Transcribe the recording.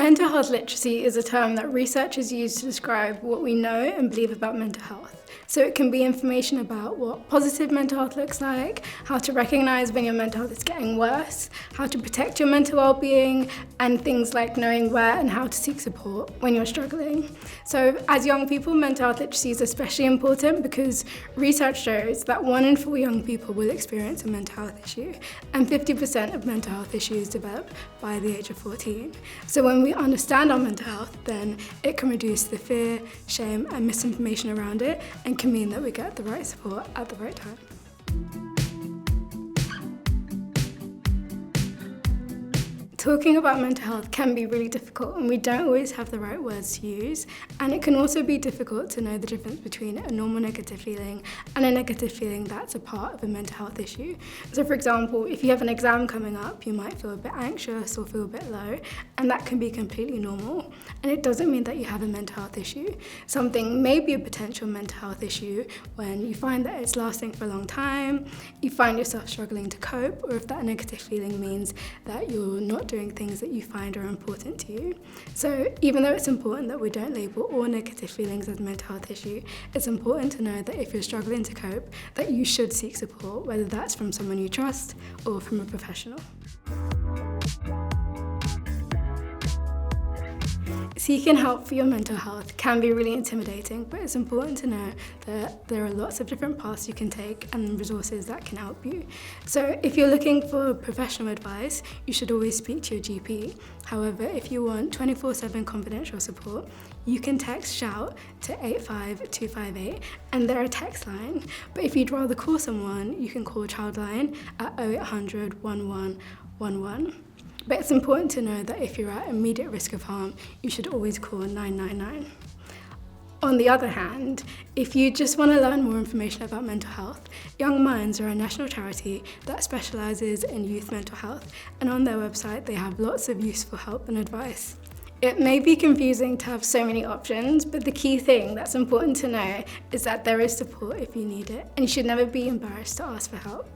Mental health literacy is a term that researchers use to describe what we know and believe about mental health. So it can be information about what positive mental health looks like, how to recognise when your mental health is getting worse, how to protect your mental well-being, and things like knowing where and how to seek support when you're struggling. So as young people, mental health literacy is especially important because research shows that 1 in 4 young people will experience a mental health issue, and 50% of mental health issues develop by the age of 14. So when we understand our mental health, then it can reduce the fear, shame, and misinformation around it, and can mean that we get the right support at the right time. Talking about mental health can be really difficult, and we don't always have the right words to use, and it can also be difficult to know the difference between a normal negative feeling and a negative feeling that's a part of a mental health issue. So for example, if you have an exam coming up, you might feel a bit anxious or feel a bit low, and that can be completely normal, and it doesn't mean that you have a mental health issue. Something may be a potential mental health issue when you find that it's lasting for a long time, you find yourself struggling to cope, or if that negative feeling means that you're not doing things that you find are important to you. So even though it's important that we don't label all negative feelings as a mental health issue, it's important to know that if you're struggling to cope, that you should seek support, whether that's from someone you trust or from a professional. Seeking help for your mental health can be really intimidating, but it's important to know that there are lots of different paths you can take and resources that can help you. So if you're looking for professional advice, you should always speak to your GP. However, if you want 24/7 confidential support, you can text SHOUT to 85258 and they're a text line. But if you'd rather call someone, you can call Childline at 0800 1111. But it's important to know that if you're at immediate risk of harm, you should always call 999. On the other hand, if you just want to learn more information about mental health, Young Minds are a national charity that specialises in youth mental health, and on their website they have lots of useful help and advice. It may be confusing to have so many options, but the key thing that's important to know is that there is support if you need it, and you should never be embarrassed to ask for help.